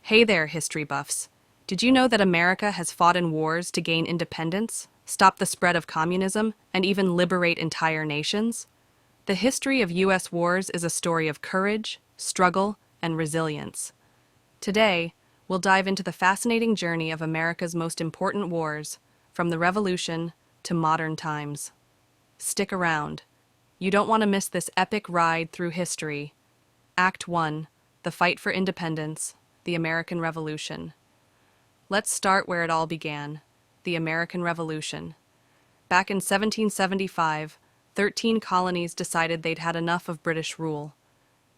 Hey there, history buffs. Did you know that America has fought in wars to gain independence, stop the spread of communism, and even liberate entire nations? The history of U.S. wars is a story of courage, struggle, and resilience. Today, we'll dive into the fascinating journey of America's most important wars, from the Revolution to modern times. Stick around. You don't want to miss this epic ride through history. Act 1: The Fight for Independence, the American Revolution. Let's start where it all began, the American Revolution. Back in 1775, 13 colonies decided they'd had enough of British rule.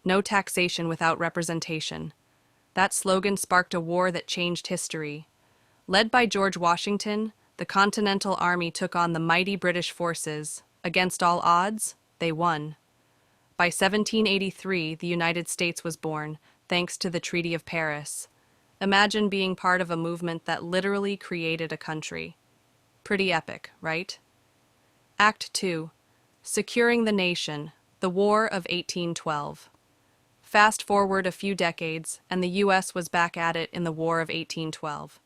No taxation without representation. That slogan sparked a war that changed history. Led by George Washington, the Continental Army took on the mighty British forces. Against all odds, they won. By 1783, the United States was born, thanks to the Treaty of Paris. Imagine being part of a movement that literally created a country. Pretty epic, right? Act 2: Securing the Nation, the War of 1812. Fast forward a few decades, and the U.S. was back at it in the War of 1812.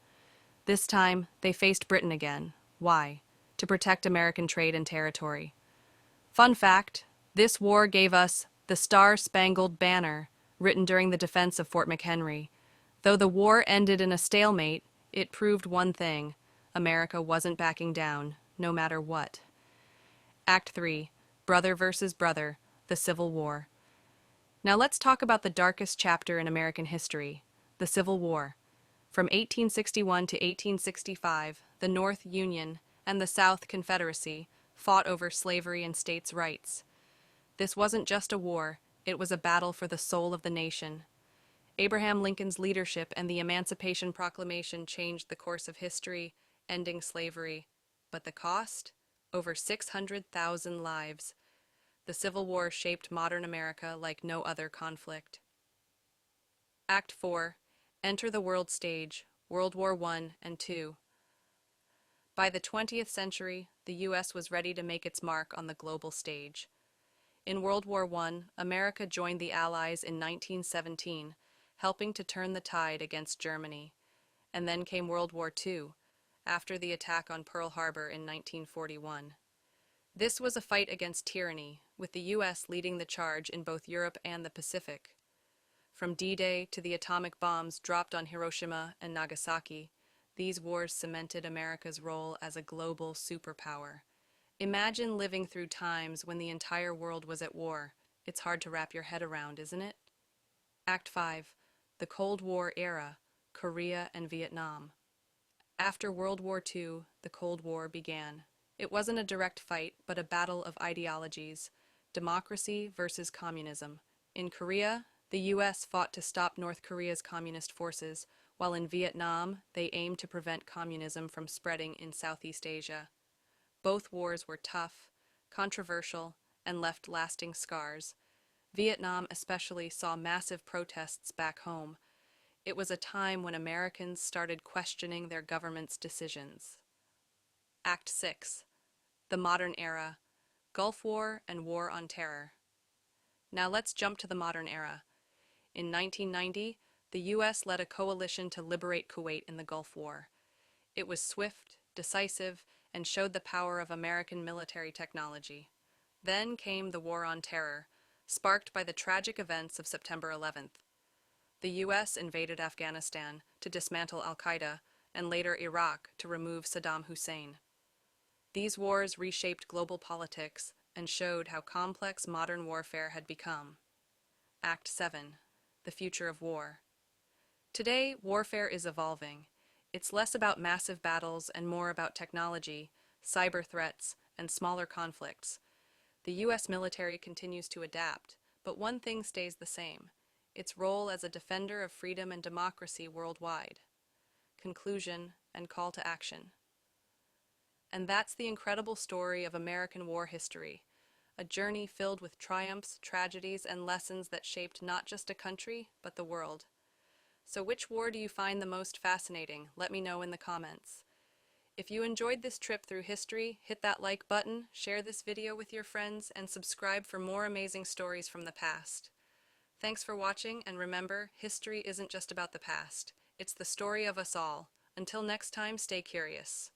This time, they faced Britain again. Why? To protect American trade and territory. Fun fact, this war gave us the Star-Spangled Banner, written during the defense of Fort McHenry. Though the war ended in a stalemate, it proved one thing: America wasn't backing down, no matter what. Act 3: Brother versus Brother, the Civil War. Now let's talk about the darkest chapter in American history, the Civil War. From 1861 to 1865, the North Union and the South Confederacy fought over slavery and states' rights. This wasn't just a war, it was a battle for the soul of the nation. Abraham Lincoln's leadership and the Emancipation Proclamation changed the course of history, ending slavery. But the cost? Over 600,000 lives. The Civil War shaped modern America like no other conflict. Act 4: Enter the world stage, World War I and II. By the 20th century, the U.S. was ready to make its mark on the global stage. In World War I, America joined the Allies in 1917, helping to turn the tide against Germany. And then came World War II, after the attack on Pearl Harbor in 1941. This was a fight against tyranny, with the U.S. leading the charge in both Europe and the Pacific. From D-Day to the atomic bombs dropped on Hiroshima and Nagasaki, these wars cemented America's role as a global superpower. Imagine living through times when the entire world was at war. It's hard to wrap your head around, isn't it? Act 5: The Cold War Era, Korea and Vietnam. After World War II, the Cold War began. It wasn't a direct fight, but a battle of ideologies, democracy versus communism. In Korea, the U.S. fought to stop North Korea's communist forces, while in Vietnam, they aimed to prevent communism from spreading in Southeast Asia. Both wars were tough, controversial, and left lasting scars. Vietnam especially saw massive protests back home. It was a time when Americans started questioning their government's decisions. Act 6: The Modern Era, Gulf War and War on Terror. Now let's jump to the modern era. In 1990, the U.S. led a coalition to liberate Kuwait in the Gulf War. It was swift, decisive, and showed the power of American military technology. Then came the War on Terror, sparked by the tragic events of September 11th. The U.S. invaded Afghanistan to dismantle al-Qaeda and later Iraq to remove Saddam Hussein. These wars reshaped global politics and showed how complex modern warfare had become. Act 7: The Future of War. Today, warfare is evolving. It's less about massive battles and more about technology, cyber threats, and smaller conflicts. The U.S. military continues to adapt, but one thing stays the same: its role as a defender of freedom and democracy worldwide. Conclusion and call to action. And that's the incredible story of American war history, a journey filled with triumphs, tragedies, and lessons that shaped not just a country, but the world. So which war do you find the most fascinating? Let me know in the comments. If you enjoyed this trip through history, hit that like button, share this video with your friends, and subscribe for more amazing stories from the past. Thanks for watching, and remember, history isn't just about the past. It's the story of us all. Until next time, stay curious.